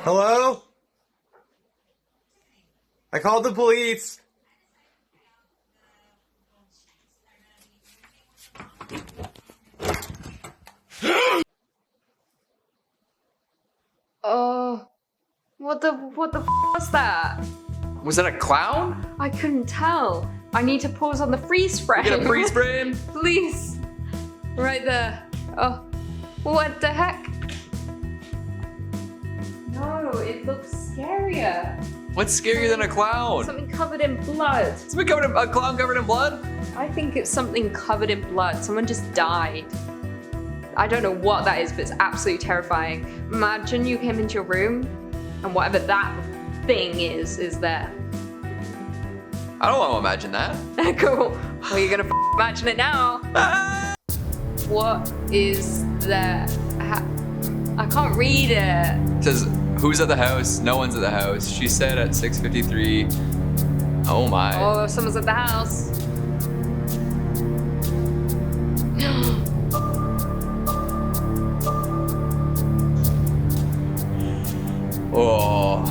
Hello? I called the police. Oh, what the was that? Was that a clown? I couldn't tell. I need to pause on the freeze frame. Get a freeze frame? Please. Right there. Oh, what the heck? No, it looks scarier. What's scarier than a clown? Something covered in blood. A clown covered in blood? I think it's something covered in blood. Someone just died. I don't know what that is, but it's absolutely terrifying. Imagine you came into your room and whatever that thing is there. I don't want to imagine that. Cool. Well, you're gonna imagine it now. What is there? I can't read it. It says, who's at the house? No one's at the house. She said at 6:53. Oh my. Oh, someone's at the house. Oh.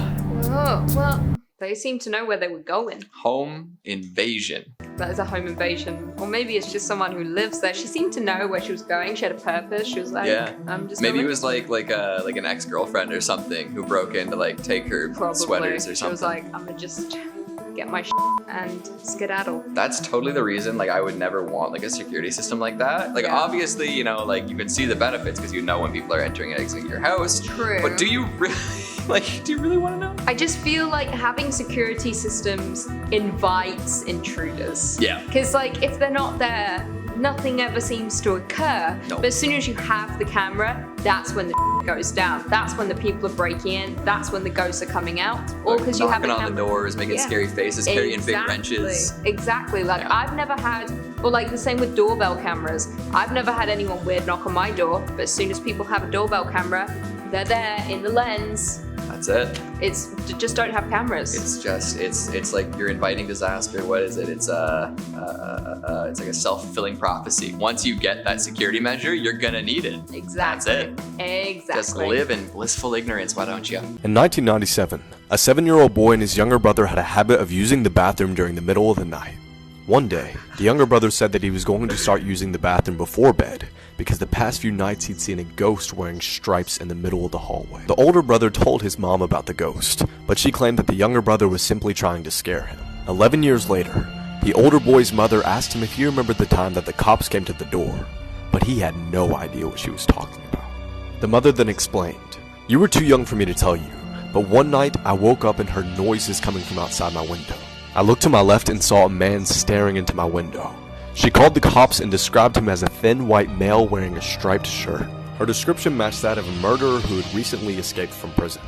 Oh, well, they seem to know where they were going. Home invasion. That is a home invasion. Or maybe it's just someone who lives there. She seemed to know where she was going. She had a purpose. She was like, Yeah. I'm just Maybe going. it was like an ex-girlfriend or something who broke in to like take her Probably. sweaters or something. She was like, I'm gonna just get my and skedaddle. That's totally the reason like I would never want like a security system like that. Like Yeah. obviously, you know, like you can see the benefits because you know when people are entering and exiting your house. True. But do you really do you really want to know? I just feel like having security systems invites intruders. Yeah. Because like if they're not there, nothing ever seems to occur. No. But as soon as you have the camera, that's when the goes down. That's when the people are breaking in. That's when the ghosts are coming out. Or Like, because you have a knocking on camera. the doors, making Yeah. scary faces, carrying big wrenches. Exactly. Like Yeah. I've never had, or like the same with doorbell cameras. I've never had anyone weird knock on my door, but as soon as people have a doorbell camera, they're there in the lens. That's it. It's just don't have cameras. It's like you're inviting disaster. What is it? It's like a self-fulfilling prophecy. Once you get that security measure, you're gonna need it. Exactly. That's it. Exactly. Just live in blissful ignorance, why don't you? In 1997, a 7-year-old boy and his younger brother had a habit of using the bathroom during the middle of the night. One day, the younger brother said that he was going to start using the bathroom before bed because the past few nights he'd seen a ghost wearing stripes in the middle of the hallway. The older brother told his mom about the ghost, but she claimed that the younger brother was simply trying to scare him. 11 years later, the older boy's mother asked him if he remembered the time that the cops came to the door, but he had no idea what she was talking about. The mother then explained, "You were too young for me to tell you, but one night I woke up and heard noises coming from outside my window. I looked to my left and saw a man staring into my window. She called the cops and described him as a thin white male wearing a striped shirt. Her description matched that of a murderer who had recently escaped from prison."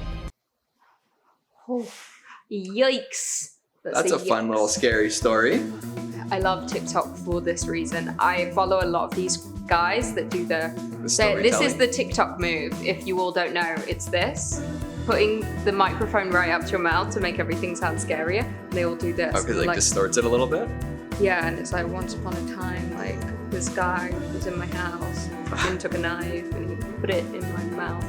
Oh, yikes. That's a fun little scary story. I love TikTok for this reason. I follow a lot of these guys that do this is storytelling. the TikTok move. If you all don't know, it's this. Putting the microphone right up to your mouth to make everything sound scarier. They all do this. Oh, because it like distorts it a little bit? Yeah, and it's like once upon a time, like this guy was in my house, fucking took a knife and he put it in my mouth.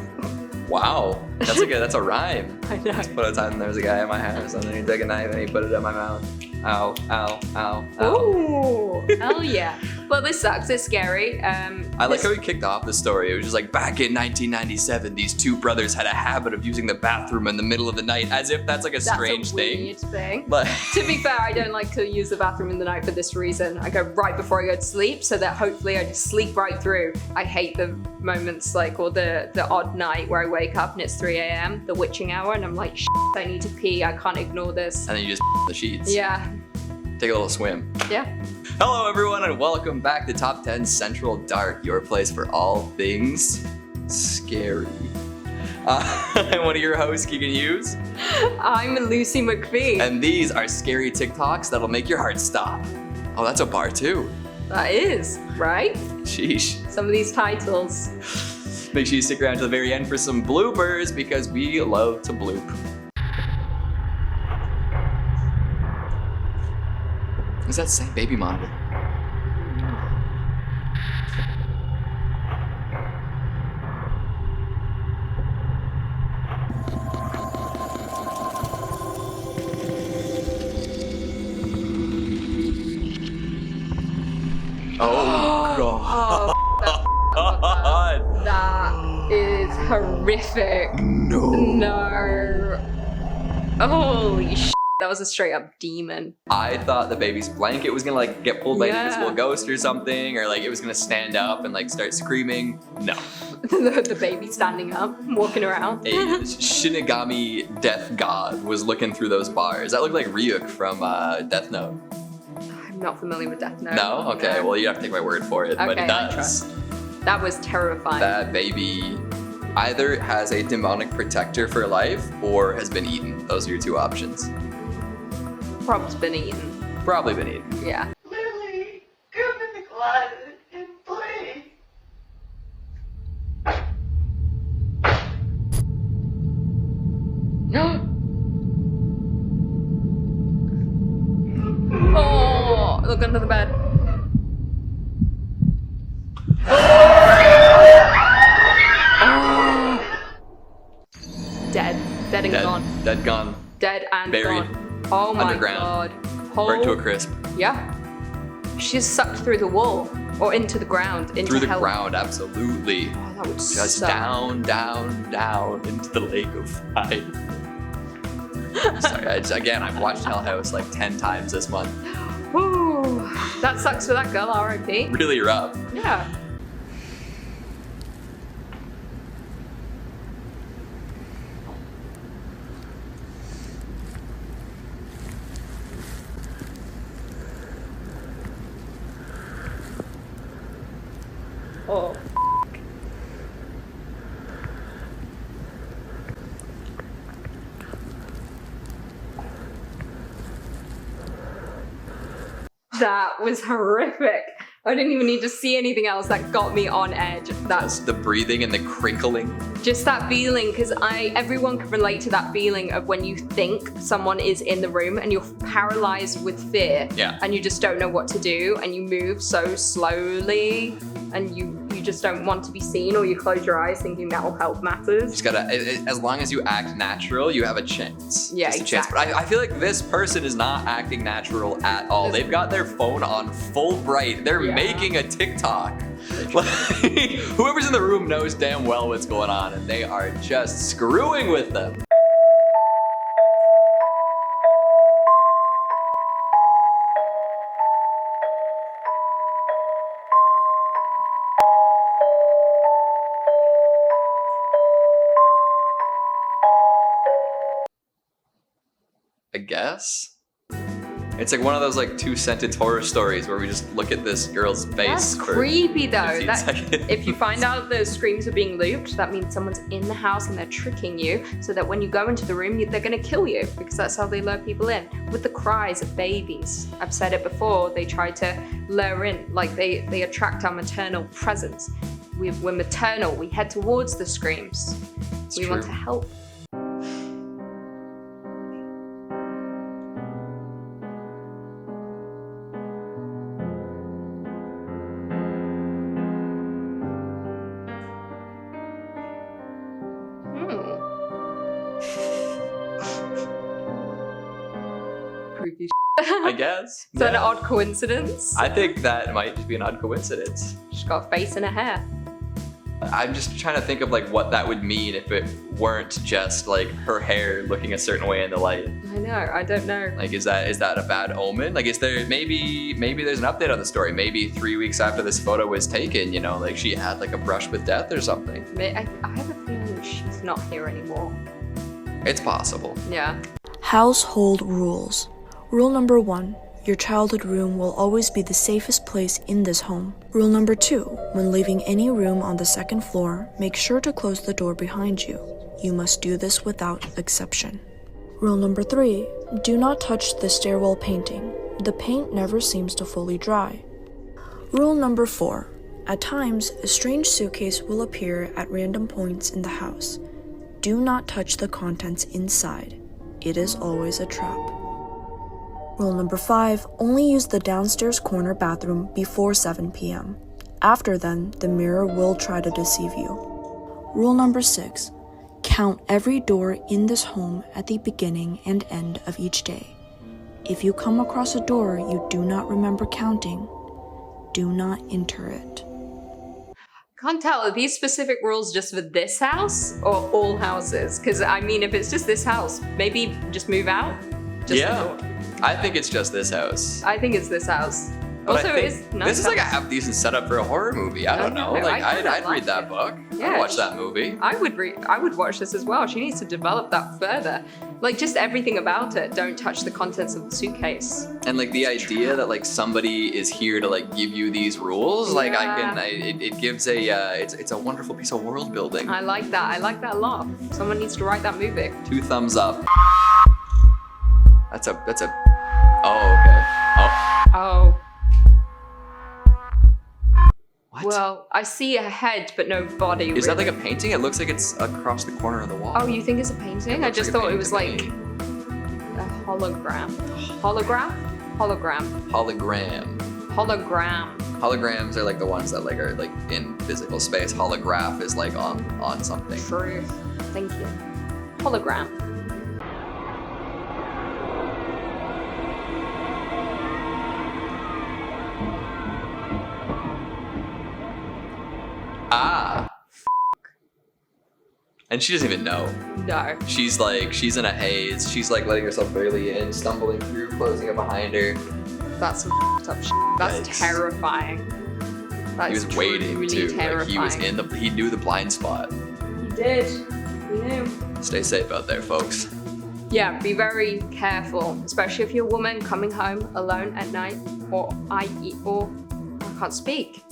Wow. That's a rhyme. I know. But a time there was a guy in my house and then he took a knife and he put it in my mouth. Ow, ow, ow, ow. Ooh, hell yeah. Well, this sucks. It's scary. I like how he kicked off the story. It was just like, back in 1997, these two brothers had a habit of using the bathroom in the middle of the night, as if that's like a strange That's a thing. weird thing. But To be fair, I don't like to use the bathroom in the night for this reason. I go right before I go to sleep so that hopefully I just sleep right through. I hate the moments like, or the odd night where I wake up and it's 3 a.m., the witching hour, and I'm like, shit, I need to pee. I can't ignore this. and then you just the sheets. Yeah. Take a little swim. Yeah. Hello everyone and welcome back to Top 10 Central Dark, your place for all things scary. I'm one of your hosts, Keegan Hughes, I'm Lucy McPhee. and these are scary TikToks that'll make your heart stop. Oh, that's a bar too. That is, right? Sheesh. Some of these titles. Make sure you stick around to the very end for some bloopers because we love to bloop. Is that same baby monitor? Oh god. Oh, that is horrific. No. Holy shit. That was a straight up demon. I thought the baby's blanket was gonna like get pulled by an Yeah. invisible ghost or something, or like it was gonna stand up and like start screaming. No. The baby standing up, walking around. A Shinigami death god was looking through those bars. That looked like Ryuk from Death Note. I'm not familiar with Death Note. No? Okay, well you have to take my word for it, but Okay, it I does. trust. That was terrifying. That baby either has a demonic protector for life or has been eaten. Those are your two options. Prob's been eaten. Probably been eaten. Yeah. Lily, come in the closet and play. Oh, look under the bed. Dead. Dead and gone. Dead gone. Dead and Buried. gone. Oh my Underground. god. Burnt to a crisp. Yeah. She's sucked through the wall or into the ground. Into Through the hell. ground, absolutely. Oh, that would Just suck. down, down, down into the lake of fire. Sorry, again, I've watched Hell House like 10 times this month. Woo. That sucks for that girl, R.I.P. Really rough. Yeah. Oh. That was horrific. I didn't even need to see anything else that got me on edge. That's Just the breathing and the crinkling. just that feeling, because everyone can relate to that feeling of when you think someone is in the room and you're paralyzed with fear. Yeah. And you just don't know what to do and you move so slowly and you just don't want to be seen, or you close your eyes thinking mental health matters. Just gotta, as long as you act natural, you have a chance. Yeah, Just a chance. But I feel like this person is not acting natural at all. They've got their phone on full bright. They're Yeah. making a TikTok. Like, whoever's in the room knows damn well what's going on, and they are just screwing with them. I guess. It's like one of those like two-sentence horror stories where we just look at this girl's face That's for creepy though. 15 That, seconds. if you find out the screams are being looped, that means someone's in the house and they're tricking you, so that when you go into the room, they're gonna kill you, because that's how they lure people in. With the cries of babies, I've said it before, they try to lure in, like they attract our maternal presence. We're maternal, we head towards the screams. We want true. to help. Creepy. I guess. Is that an Yeah. odd coincidence? I think that might just be an odd coincidence. She's got a face and a hair. I'm just trying to think of like what that would mean if it weren't just like her hair looking a certain way in the light. I know, I don't know. Like, is that a bad omen? Like, is there maybe there's an update on the story? Maybe 3 weeks after this photo was taken, you know, like she had like a brush with death or something. I have a feeling she's not here anymore. It's possible. Yeah. Household rules. Rule number 1. Your childhood room will always be the safest place in this home. Rule number 2. When leaving any room on the second floor, make sure to close the door behind you. You must do this without exception. Rule number 3. Do not touch the stairwell painting. The paint never seems to fully dry. Rule number 4. At times, a strange suitcase will appear at random points in the house. Do not touch the contents inside. It is always a trap. Rule number 5, only use the downstairs corner bathroom before 7 p.m. After then, the mirror will try to deceive you. Rule number 6, count every door in this home at the beginning and end of each day. If you come across a door you do not remember counting, do not enter it. Can't tell, are these specific rules just for this house or all houses? Because I mean, if it's just this house, maybe just move out? Just Yeah, I think it's just this house. I think it's this house. But Also, I think it's nice. this is like a half decent setup for a horror movie. I don't know. know. Like I kinda I'd read like that it. book. Yeah, I'd watch that movie. I would watch this as well. She needs to develop that further. Like just everything about it. Don't touch the contents of the suitcase. And like the idea that like somebody is here to like give you these rules, like it gives a it's a wonderful piece of world building. I like that. I like that a lot. Someone needs to write that movie. 2 thumbs up. That's a oh okay. Oh Oh. what? Well, I see a head but no body. Is that really. like a painting? It looks like it's across the corner of the wall. Oh, you think it's a painting? I looks just like a thought it was painting like to me. a hologram. Hologram? Hologram. Hologram. Hologram. Holograms are like the ones that like are like in physical space. Holograph is like on something. True. Thank you. Hologram. Ah. And she doesn't even know. No. She's in a haze. She's like letting herself barely in, stumbling through, closing it behind her. That's some f***ed up shit. That's Yikes. terrifying. That's He was waiting truly too. terrifying. Like he knew the blind spot. He did. He knew. Stay safe out there, folks. Yeah, be very careful, especially if you're a woman coming home alone at night, or I can't speak,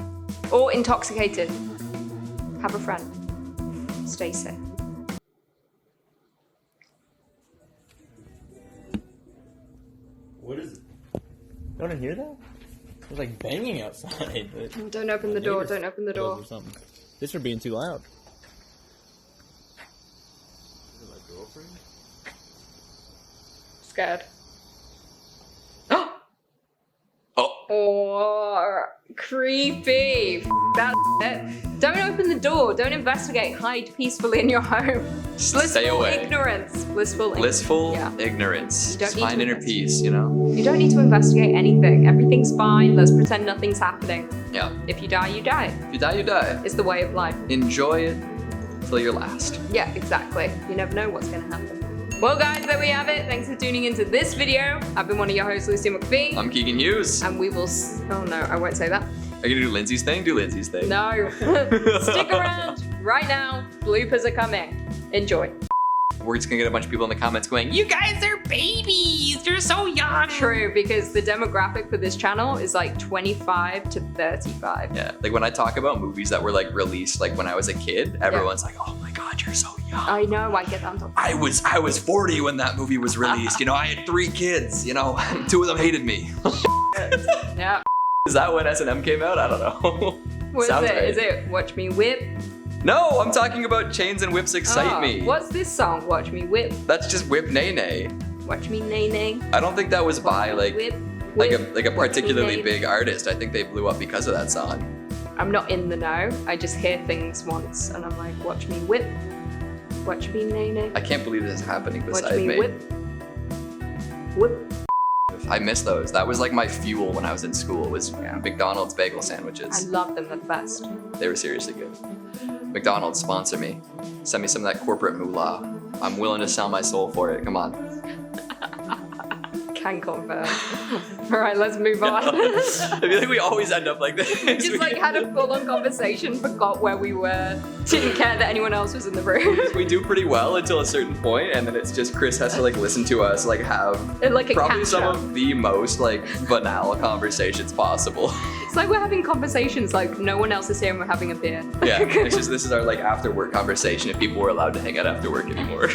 or intoxicated. Have a friend. Stay safe. What is it? You want to hear that? There's like banging outside. But Don't open the door. neighbors Don't open the door. or something. This are being too loud. Scared. Oh, Or creepy. That's it. Don't open the door. Don't investigate. Hide peacefully in your home. stay away. Ignorance. Blissful Blissful Yeah. ignorance. You don't Just need find to inner investigate. peace, you know? You don't need to investigate anything. Everything's fine. Let's pretend nothing's happening. Yeah. If you die, you die. If you die, you die. It's the way of life. Enjoy it till your last. Yeah, exactly. You never know what's going to happen. Well, guys, there we have it. Thanks for tuning into this video. I've been one of your hosts, Lucy McPhee. I'm Keegan Hughes. And we will... Oh, no, I won't say that. Are you gonna do Lindsay's thing? Do Lindsay's thing. No. Stick around. Right now, bloopers are coming. Enjoy. We're just gonna get a bunch of people in the comments going, you guys are babies, you're so young. True, because the demographic for this channel is like 25 to 35. Yeah, like when I talk about movies that were like released like when I was a kid, everyone's like, oh my god, you're so young. I know, I get that. I was 40 when that movie was released. You know, I had 3 kids, you know, 2 of them hated me. Yeah. Is that when S&M came out? I don't know. What is Sounds it? right. Is it Watch Me Whip? No, I'm talking about Chains and Whips Excite Oh, Me. What's this song? Watch Me Whip. That's just Whip Nay Nay. Watch Me Nay Nay. I don't think that was by like Whip. like Whip. a Watch Me particularly Nay. big artist. I think they blew up because of that song. I'm not in the know. I just hear things once and I'm like, watch me whip. Watch me nay nay. I can't believe this is happening Watch beside me me. whip. Whip. I miss those. That was like my fuel when I was in school. Was McDonald's bagel I sandwiches. love them the best. They were seriously good. McDonald's, sponsor me. Send me some of that corporate moolah. I'm willing to sell my soul for it. Come on. Can confirm. Alright, let's move on. I feel like we always end up like this. Just like had a full-on conversation, forgot where we were, didn't care that anyone else was in the room. We do pretty well until a certain point, and then it's just Chris has to like listen to us like have Like a probably catch some up. of the most like banal conversations possible. It's like we're having conversations like no one else is here and we're having a beer. Yeah, it's just this is our like after work conversation if people were allowed to hang out after work anymore.